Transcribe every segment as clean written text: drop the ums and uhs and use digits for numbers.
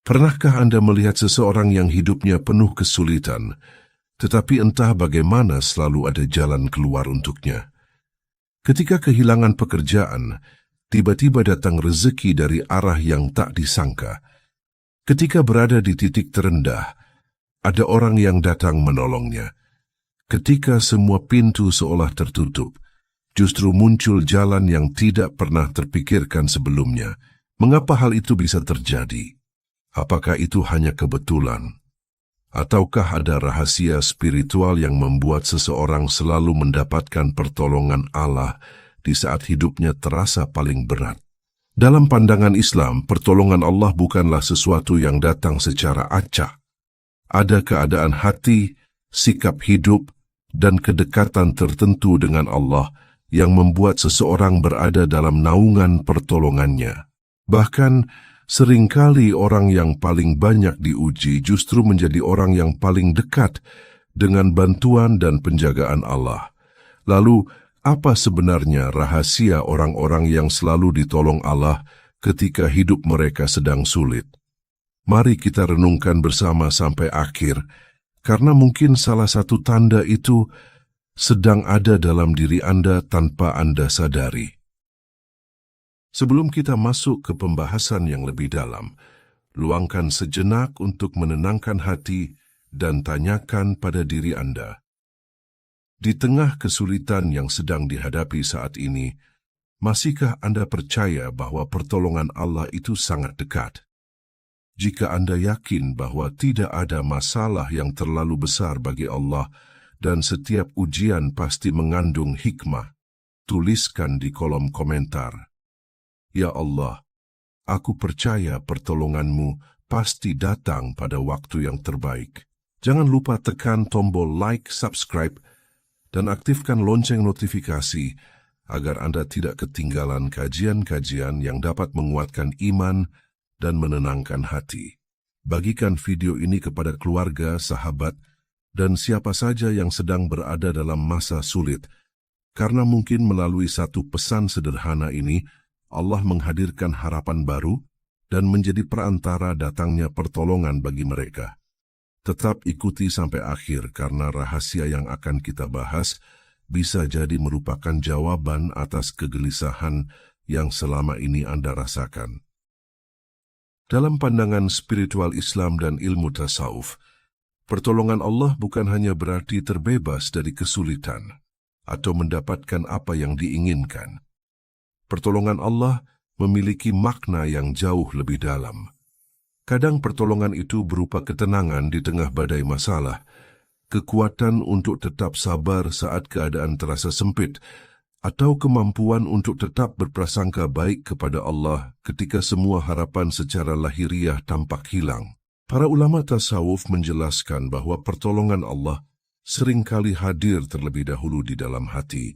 Pernahkah Anda melihat seseorang yang hidupnya penuh kesulitan, tetapi entah bagaimana selalu ada jalan keluar untuknya? Ketika kehilangan pekerjaan, tiba-tiba datang rezeki dari arah yang tak disangka. Ketika berada di titik terendah, ada orang yang datang menolongnya. Ketika semua pintu seolah tertutup, justru muncul jalan yang tidak pernah terpikirkan sebelumnya. Mengapa hal itu bisa terjadi? Apakah itu hanya kebetulan? Ataukah ada rahasia spiritual yang membuat seseorang selalu mendapatkan pertolongan Allah di saat hidupnya terasa paling berat? Dalam pandangan Islam, pertolongan Allah bukanlah sesuatu yang datang secara acak. Ada keadaan hati, sikap hidup, dan kedekatan tertentu dengan Allah yang membuat seseorang berada dalam naungan pertolongannya. Bahkan, seringkali orang yang paling banyak diuji justru menjadi orang yang paling dekat dengan bantuan dan penjagaan Allah. Lalu, apa sebenarnya rahasia orang-orang yang selalu ditolong Allah ketika hidup mereka sedang sulit? Mari kita renungkan bersama sampai akhir, karena mungkin salah satu tanda itu sedang ada dalam diri Anda tanpa Anda sadari. Sebelum kita masuk ke pembahasan yang lebih dalam, luangkan sejenak untuk menenangkan hati dan tanyakan pada diri Anda. Di tengah kesulitan yang sedang dihadapi saat ini, masihkah Anda percaya bahwa pertolongan Allah itu sangat dekat? Jika Anda yakin bahwa tidak ada masalah yang terlalu besar bagi Allah dan setiap ujian pasti mengandung hikmah, tuliskan di kolom komentar. Ya Allah, aku percaya pertolongan-Mu pasti datang pada waktu yang terbaik. Jangan lupa tekan tombol like, subscribe, dan aktifkan lonceng notifikasi agar Anda tidak ketinggalan kajian-kajian yang dapat menguatkan iman dan menenangkan hati. Bagikan video ini kepada keluarga, sahabat, dan siapa saja yang sedang berada dalam masa sulit, karena mungkin melalui satu pesan sederhana ini, Allah menghadirkan harapan baru dan menjadi perantara datangnya pertolongan bagi mereka. Tetap ikuti sampai akhir karena rahasia yang akan kita bahas bisa jadi merupakan jawaban atas kegelisahan yang selama ini Anda rasakan. Dalam pandangan spiritual Islam dan ilmu tasawuf, pertolongan Allah bukan hanya berarti terbebas dari kesulitan atau mendapatkan apa yang diinginkan. Pertolongan Allah memiliki makna yang jauh lebih dalam. Kadang pertolongan itu berupa ketenangan di tengah badai masalah, kekuatan untuk tetap sabar saat keadaan terasa sempit, atau kemampuan untuk tetap berprasangka baik kepada Allah ketika semua harapan secara lahiriah tampak hilang. Para ulama tasawuf menjelaskan bahwa pertolongan Allah seringkali hadir terlebih dahulu di dalam hati,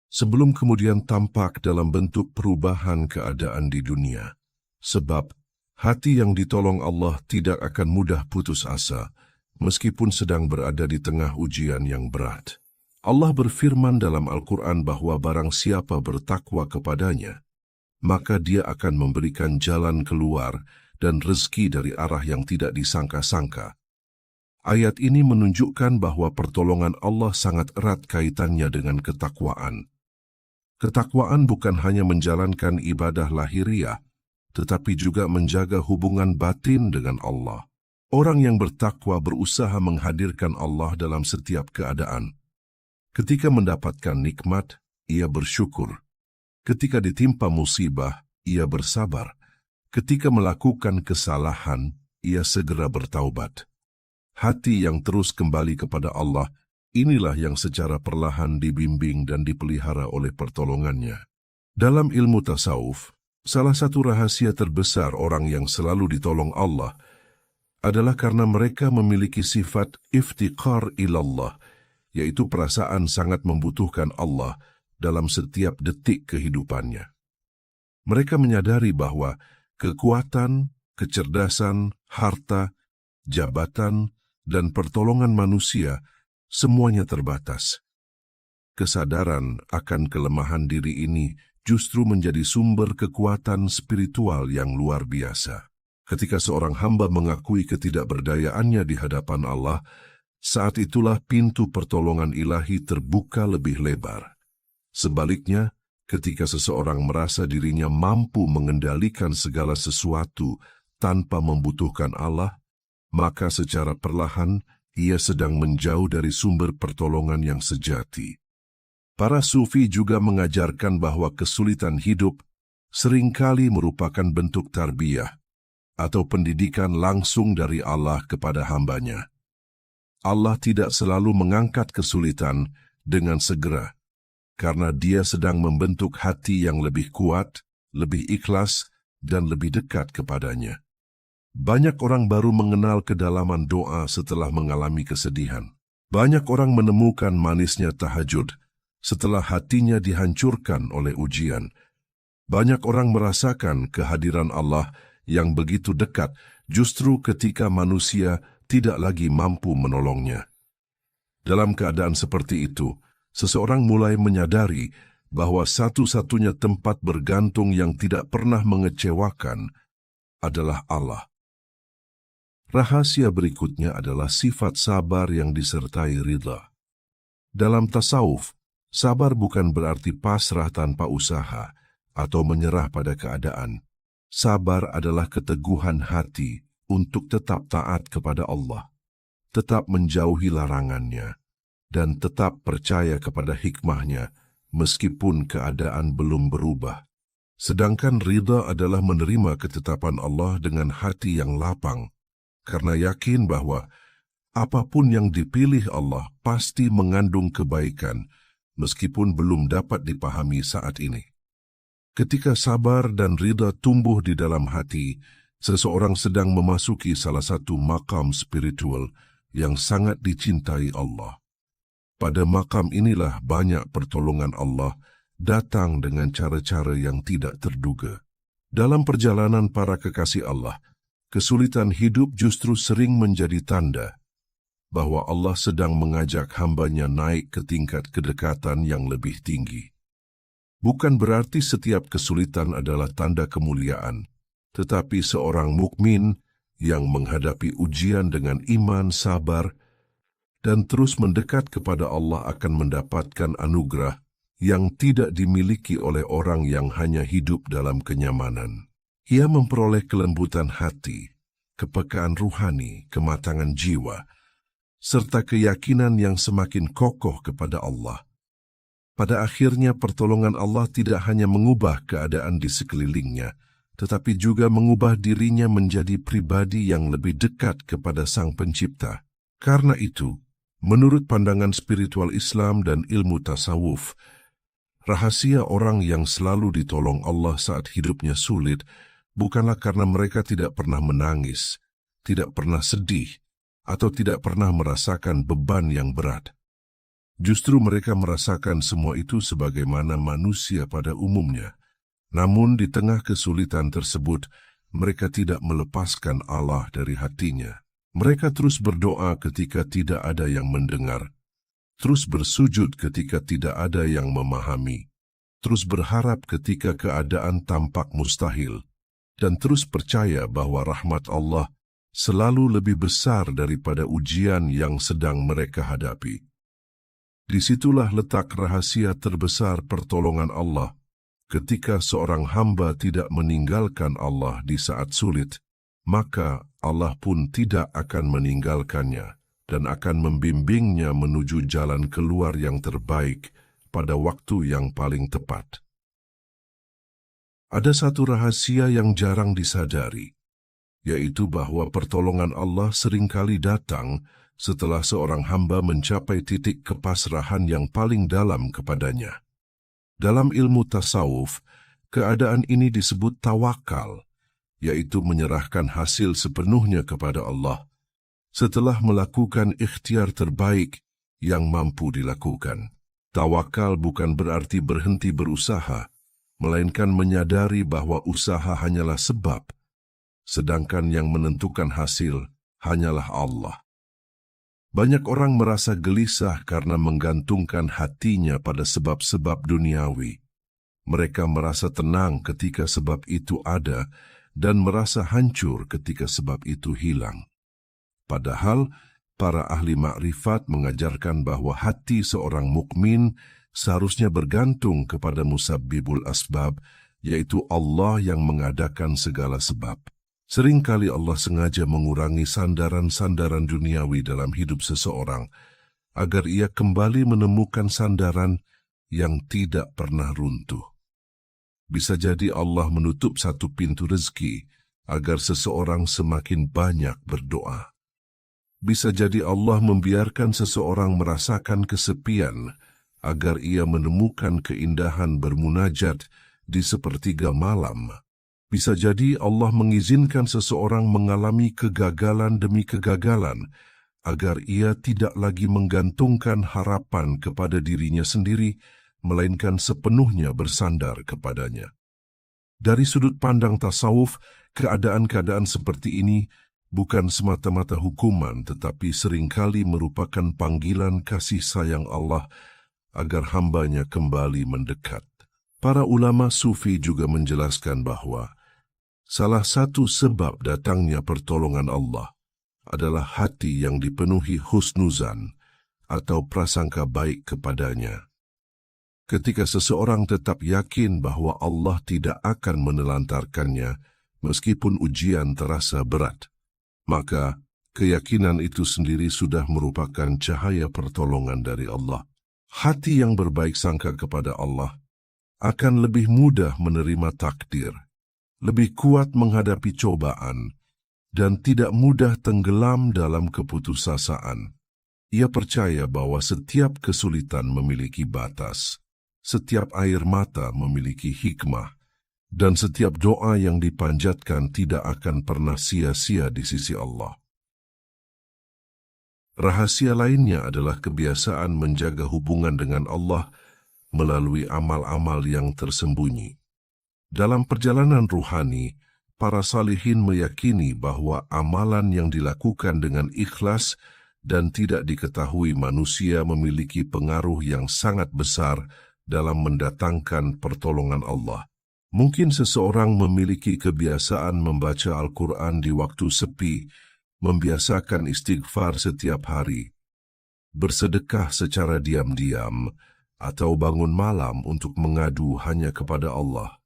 sebelum kemudian tampak dalam bentuk perubahan keadaan di dunia. Sebab, hati yang ditolong Allah tidak akan mudah putus asa, meskipun sedang berada di tengah ujian yang berat. Allah berfirman dalam Al-Quran bahwa barang siapa bertakwa kepadanya, maka Dia akan memberikan jalan keluar dan rezeki dari arah yang tidak disangka-sangka. Ayat ini menunjukkan bahwa pertolongan Allah sangat erat kaitannya dengan ketakwaan. Ketakwaan bukan hanya menjalankan ibadah lahiriah, tetapi juga menjaga hubungan batin dengan Allah. Orang yang bertakwa berusaha menghadirkan Allah dalam setiap keadaan. Ketika mendapatkan nikmat, ia bersyukur. Ketika ditimpa musibah, ia bersabar. Ketika melakukan kesalahan, ia segera bertaubat. Hati yang terus kembali kepada Allah, inilah yang secara perlahan dibimbing dan dipelihara oleh pertolongannya. Dalam ilmu tasawuf, salah satu rahasia terbesar orang yang selalu ditolong Allah adalah karena mereka memiliki sifat iftiqar ilallah, yaitu perasaan sangat membutuhkan Allah dalam setiap detik kehidupannya. Mereka menyadari bahwa kekuatan, kecerdasan, harta, jabatan, dan pertolongan manusia semuanya terbatas. Kesadaran akan kelemahan diri ini justru menjadi sumber kekuatan spiritual yang luar biasa. Ketika seorang hamba mengakui ketidakberdayaannya di hadapan Allah, saat itulah pintu pertolongan ilahi terbuka lebih lebar. Sebaliknya, ketika seseorang merasa dirinya mampu mengendalikan segala sesuatu tanpa membutuhkan Allah, maka secara perlahan ia sedang menjauh dari sumber pertolongan yang sejati. Para sufi juga mengajarkan bahwa kesulitan hidup seringkali merupakan bentuk tarbiyah atau pendidikan langsung dari Allah kepada hambanya. Allah tidak selalu mengangkat kesulitan dengan segera, karena Dia sedang membentuk hati yang lebih kuat, lebih ikhlas, dan lebih dekat kepadanya. Banyak orang baru mengenal kedalaman doa setelah mengalami kesedihan. Banyak orang menemukan manisnya tahajud setelah hatinya dihancurkan oleh ujian. Banyak orang merasakan kehadiran Allah yang begitu dekat justru ketika manusia tidak lagi mampu menolongnya. Dalam keadaan seperti itu, seseorang mulai menyadari bahwa satu-satunya tempat bergantung yang tidak pernah mengecewakan adalah Allah. Rahasia berikutnya adalah sifat sabar yang disertai ridha. Dalam tasawuf, sabar bukan berarti pasrah tanpa usaha atau menyerah pada keadaan. Sabar adalah keteguhan hati untuk tetap taat kepada Allah, tetap menjauhi larangannya, dan tetap percaya kepada hikmahnya meskipun keadaan belum berubah. Sedangkan ridha adalah menerima ketetapan Allah dengan hati yang lapang, karena yakin bahwa apapun yang dipilih Allah pasti mengandung kebaikan, meskipun belum dapat dipahami saat ini. Ketika sabar dan ridha tumbuh di dalam hati, seseorang sedang memasuki salah satu makam spiritual yang sangat dicintai Allah. Pada makam inilah banyak pertolongan Allah datang dengan cara-cara yang tidak terduga. Dalam perjalanan para kekasih Allah, kesulitan hidup justru sering menjadi tanda bahwa Allah sedang mengajak hambanya naik ke tingkat kedekatan yang lebih tinggi. Bukan berarti setiap kesulitan adalah tanda kemuliaan, tetapi seorang mukmin yang menghadapi ujian dengan iman, sabar, dan terus mendekat kepada Allah akan mendapatkan anugerah yang tidak dimiliki oleh orang yang hanya hidup dalam kenyamanan. Ia memperoleh kelembutan hati, kepekaan ruhani, kematangan jiwa, serta keyakinan yang semakin kokoh kepada Allah. Pada akhirnya pertolongan Allah tidak hanya mengubah keadaan di sekelilingnya, tetapi juga mengubah dirinya menjadi pribadi yang lebih dekat kepada Sang Pencipta. Karena itu, menurut pandangan spiritual Islam dan ilmu tasawuf, rahasia orang yang selalu ditolong Allah saat hidupnya sulit bukanlah karena mereka tidak pernah menangis, tidak pernah sedih, atau tidak pernah merasakan beban yang berat. Justru mereka merasakan semua itu sebagaimana manusia pada umumnya. Namun di tengah kesulitan tersebut, mereka tidak melepaskan Allah dari hatinya. Mereka terus berdoa ketika tidak ada yang mendengar, terus bersujud ketika tidak ada yang memahami, terus berharap ketika keadaan tampak mustahil, dan terus percaya bahwa rahmat Allah selalu lebih besar daripada ujian yang sedang mereka hadapi. Disitulah letak rahasia terbesar pertolongan Allah. Ketika seorang hamba tidak meninggalkan Allah di saat sulit, maka Allah pun tidak akan meninggalkannya dan akan membimbingnya menuju jalan keluar yang terbaik pada waktu yang paling tepat. Ada satu rahasia yang jarang disadari, yaitu bahwa pertolongan Allah seringkali datang setelah seorang hamba mencapai titik kepasrahan yang paling dalam kepadanya. Dalam ilmu tasawuf, keadaan ini disebut tawakal, yaitu menyerahkan hasil sepenuhnya kepada Allah setelah melakukan ikhtiar terbaik yang mampu dilakukan. Tawakal bukan berarti berhenti berusaha, melainkan menyadari bahwa usaha hanyalah sebab, sedangkan yang menentukan hasil hanyalah Allah. Banyak orang merasa gelisah karena menggantungkan hatinya pada sebab-sebab duniawi. Mereka merasa tenang ketika sebab itu ada, dan merasa hancur ketika sebab itu hilang. Padahal, para ahli makrifat mengajarkan bahwa hati seorang mukmin seharusnya bergantung kepada musabbibul asbab, yaitu Allah yang mengadakan segala sebab. Seringkali Allah sengaja mengurangi sandaran-sandaran duniawi dalam hidup seseorang, agar ia kembali menemukan sandaran yang tidak pernah runtuh. Bisa jadi Allah menutup satu pintu rezeki, agar seseorang semakin banyak berdoa. Bisa jadi Allah membiarkan seseorang merasakan kesepian, agar ia menemukan keindahan bermunajat di sepertiga malam. Bisa jadi Allah mengizinkan seseorang mengalami kegagalan demi kegagalan, agar ia tidak lagi menggantungkan harapan kepada dirinya sendiri, melainkan sepenuhnya bersandar kepadanya. Dari sudut pandang tasawuf, keadaan-keadaan seperti ini bukan semata-mata hukuman, tetapi seringkali merupakan panggilan kasih sayang Allah agar hambanya kembali mendekat. Para ulama sufi juga menjelaskan bahwa salah satu sebab datangnya pertolongan Allah adalah hati yang dipenuhi husnuzan atau prasangka baik kepadanya. Ketika seseorang tetap yakin bahwa Allah tidak akan menelantarkannya meskipun ujian terasa berat, maka keyakinan itu sendiri sudah merupakan cahaya pertolongan dari Allah. Hati yang berbaik sangka kepada Allah akan lebih mudah menerima takdir, lebih kuat menghadapi cobaan, dan tidak mudah tenggelam dalam keputusasaan. Ia percaya bahwa setiap kesulitan memiliki batas, setiap air mata memiliki hikmah, dan setiap doa yang dipanjatkan tidak akan pernah sia-sia di sisi Allah. Rahasia lainnya adalah kebiasaan menjaga hubungan dengan Allah melalui amal-amal yang tersembunyi. Dalam perjalanan ruhani, para salihin meyakini bahwa amalan yang dilakukan dengan ikhlas dan tidak diketahui manusia memiliki pengaruh yang sangat besar dalam mendatangkan pertolongan Allah. Mungkin seseorang memiliki kebiasaan membaca Al-Quran di waktu sepi, membiasakan istighfar setiap hari, bersedekah secara diam-diam, atau bangun malam untuk mengadu hanya kepada Allah.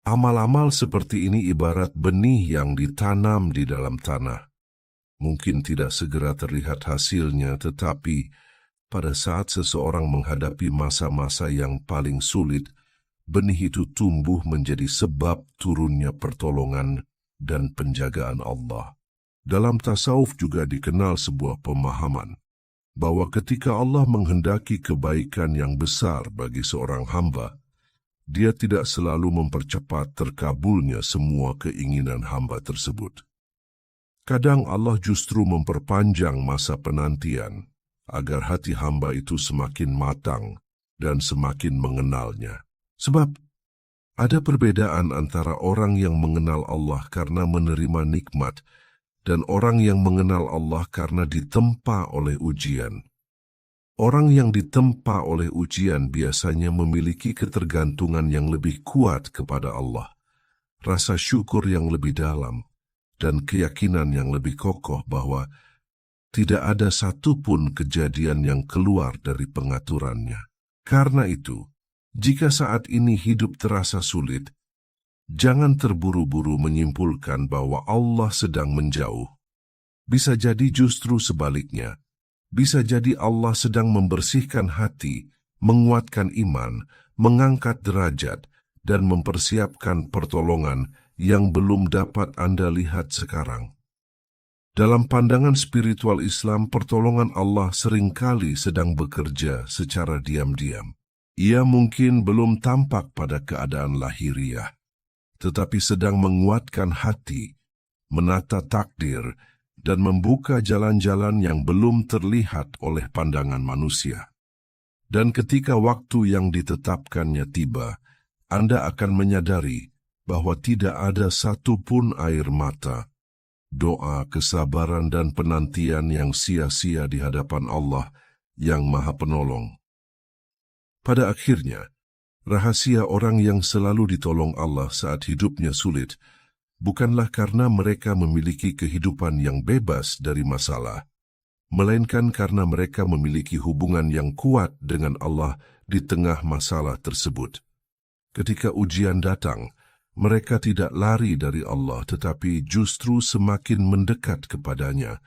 Amal-amal seperti ini ibarat benih yang ditanam di dalam tanah. Mungkin tidak segera terlihat hasilnya, tetapi pada saat seseorang menghadapi masa-masa yang paling sulit, benih itu tumbuh menjadi sebab turunnya pertolongan dan penjagaan Allah. Dalam tasawuf juga dikenal sebuah pemahaman bahwa ketika Allah menghendaki kebaikan yang besar bagi seorang hamba, Dia tidak selalu mempercepat terkabulnya semua keinginan hamba tersebut. Kadang Allah justru memperpanjang masa penantian agar hati hamba itu semakin matang dan semakin mengenalnya. Sebab ada perbedaan antara orang yang mengenal Allah karena menerima nikmat dan orang yang mengenal Allah karena ditempa oleh ujian. Orang yang ditempa oleh ujian biasanya memiliki ketergantungan yang lebih kuat kepada Allah, rasa syukur yang lebih dalam, dan keyakinan yang lebih kokoh bahwa tidak ada satupun kejadian yang keluar dari pengaturannya. Karena itu, jika saat ini hidup terasa sulit, jangan terburu-buru menyimpulkan bahwa Allah sedang menjauh. Bisa jadi justru sebaliknya. Bisa jadi Allah sedang membersihkan hati, menguatkan iman, mengangkat derajat, dan mempersiapkan pertolongan yang belum dapat Anda lihat sekarang. Dalam pandangan spiritual Islam, pertolongan Allah seringkali sedang bekerja secara diam-diam. Ia mungkin belum tampak pada keadaan lahiriah, tetapi sedang menguatkan hati, menata takdir, dan membuka jalan-jalan yang belum terlihat oleh pandangan manusia. Dan ketika waktu yang ditetapkannya tiba, Anda akan menyadari bahwa tidak ada satupun air mata, doa, kesabaran, dan penantian yang sia-sia di hadapan Allah yang Maha Penolong. Pada akhirnya, rahasia orang yang selalu ditolong Allah saat hidupnya sulit bukanlah karena mereka memiliki kehidupan yang bebas dari masalah, melainkan karena mereka memiliki hubungan yang kuat dengan Allah di tengah masalah tersebut. Ketika ujian datang, mereka tidak lari dari Allah tetapi justru semakin mendekat kepadanya.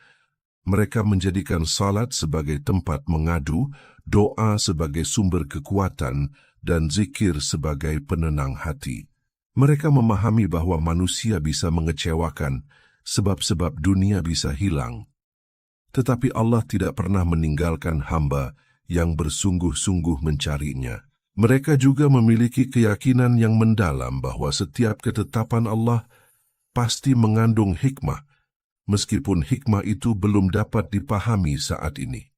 Mereka menjadikan salat sebagai tempat mengadu, doa sebagai sumber kekuatan, dan zikir sebagai penenang hati. Mereka memahami bahwa manusia bisa mengecewakan, sebab-sebab dunia bisa hilang. Tetapi Allah tidak pernah meninggalkan hamba yang bersungguh-sungguh mencarinya. Mereka juga memiliki keyakinan yang mendalam bahwa setiap ketetapan Allah pasti mengandung hikmah, meskipun hikmah itu belum dapat dipahami saat ini.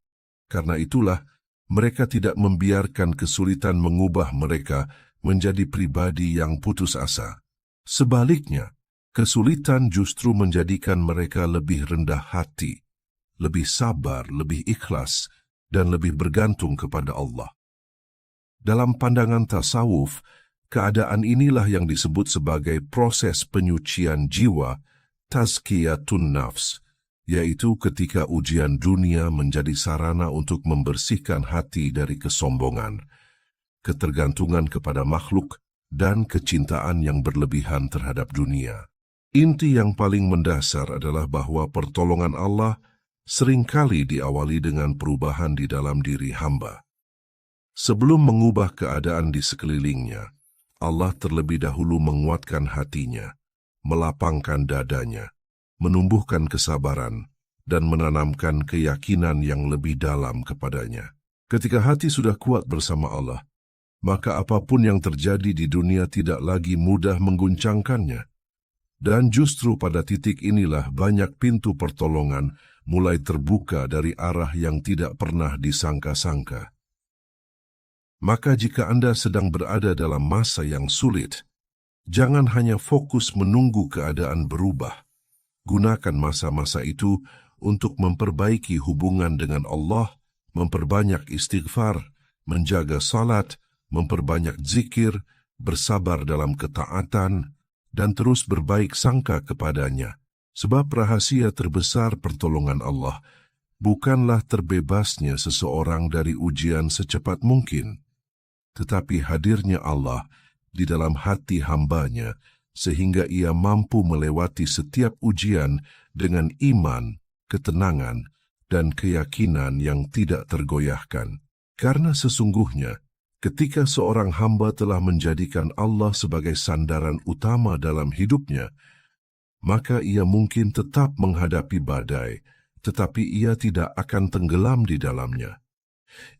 Karena itulah, mereka tidak membiarkan kesulitan mengubah mereka menjadi pribadi yang putus asa. Sebaliknya, kesulitan justru menjadikan mereka lebih rendah hati, lebih sabar, lebih ikhlas, dan lebih bergantung kepada Allah. Dalam pandangan tasawuf, keadaan inilah yang disebut sebagai proses penyucian jiwa, tazkiyatun nafs, yaitu ketika ujian dunia menjadi sarana untuk membersihkan hati dari kesombongan, ketergantungan kepada makhluk, dan kecintaan yang berlebihan terhadap dunia. Inti yang paling mendasar adalah bahwa pertolongan Allah seringkali diawali dengan perubahan di dalam diri hamba. Sebelum mengubah keadaan di sekelilingnya, Allah terlebih dahulu menguatkan hatinya, melapangkan dadanya, menumbuhkan kesabaran, dan menanamkan keyakinan yang lebih dalam kepadanya. Ketika hati sudah kuat bersama Allah, maka apapun yang terjadi di dunia tidak lagi mudah mengguncangkannya. Dan justru pada titik inilah banyak pintu pertolongan mulai terbuka dari arah yang tidak pernah disangka-sangka. Maka jika Anda sedang berada dalam masa yang sulit, jangan hanya fokus menunggu keadaan berubah. Gunakan masa-masa itu untuk memperbaiki hubungan dengan Allah, memperbanyak istighfar, menjaga salat, memperbanyak zikir, bersabar dalam ketaatan, dan terus berbaik sangka kepadanya. Sebab rahasia terbesar pertolongan Allah bukanlah terbebasnya seseorang dari ujian secepat mungkin, tetapi hadirnya Allah di dalam hati hambanya sehingga ia mampu melewati setiap ujian dengan iman, ketenangan, dan keyakinan yang tidak tergoyahkan. Karena sesungguhnya, ketika seorang hamba telah menjadikan Allah sebagai sandaran utama dalam hidupnya, maka ia mungkin tetap menghadapi badai, tetapi ia tidak akan tenggelam di dalamnya.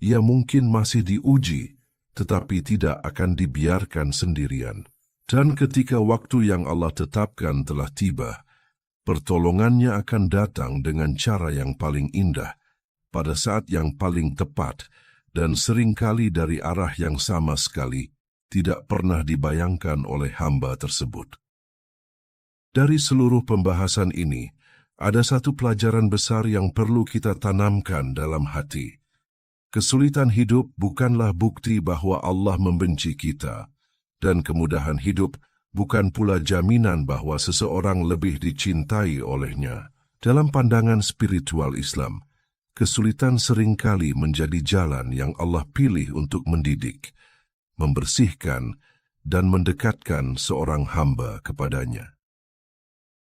Ia mungkin masih diuji, tetapi tidak akan dibiarkan sendirian. Dan ketika waktu yang Allah tetapkan telah tiba, pertolongannya akan datang dengan cara yang paling indah, pada saat yang paling tepat, dan seringkali dari arah yang sama sekali tidak pernah dibayangkan oleh hamba tersebut. Dari seluruh pembahasan ini, ada satu pelajaran besar yang perlu kita tanamkan dalam hati. Kesulitan hidup bukanlah bukti bahwa Allah membenci kita, dan kemudahan hidup bukan pula jaminan bahwa seseorang lebih dicintai olehnya. Dalam pandangan spiritual Islam, kesulitan seringkali menjadi jalan yang Allah pilih untuk mendidik, membersihkan, dan mendekatkan seorang hamba kepadanya.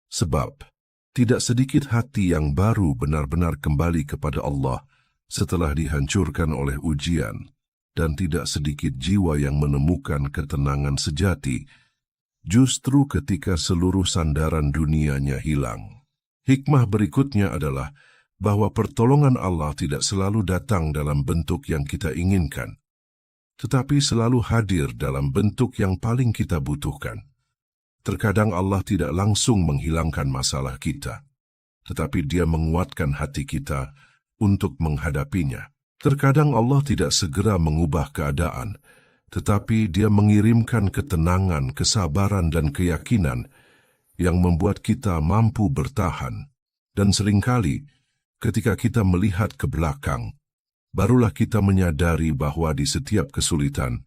Sebab, tidak sedikit hati yang baru benar-benar kembali kepada Allah setelah dihancurkan oleh ujian, dan tidak sedikit jiwa yang menemukan ketenangan sejati, justru ketika seluruh sandaran dunianya hilang. Hikmah berikutnya adalah bahwa pertolongan Allah tidak selalu datang dalam bentuk yang kita inginkan, tetapi selalu hadir dalam bentuk yang paling kita butuhkan. Terkadang Allah tidak langsung menghilangkan masalah kita, tetapi Dia menguatkan hati kita untuk menghadapinya. Terkadang Allah tidak segera mengubah keadaan, tetapi Dia mengirimkan ketenangan, kesabaran, dan keyakinan yang membuat kita mampu bertahan. Dan seringkali, ketika kita melihat ke belakang, barulah kita menyadari bahwa di setiap kesulitan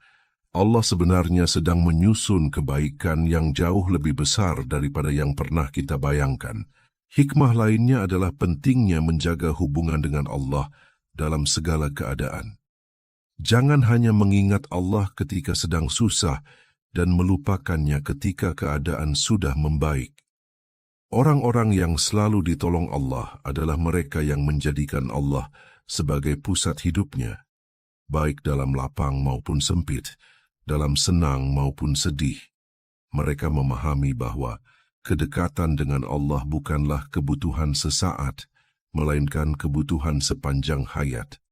Allah sebenarnya sedang menyusun kebaikan yang jauh lebih besar daripada yang pernah kita bayangkan. Hikmah lainnya adalah pentingnya menjaga hubungan dengan Allah dalam segala keadaan. Jangan hanya mengingat Allah ketika sedang susah dan melupakannya ketika keadaan sudah membaik. Orang-orang yang selalu ditolong Allah adalah mereka yang menjadikan Allah sebagai pusat hidupnya, baik dalam lapang maupun sempit, dalam senang maupun sedih. Mereka memahami bahwa kedekatan dengan Allah bukanlah kebutuhan sesaat, melainkan kebutuhan sepanjang hayat.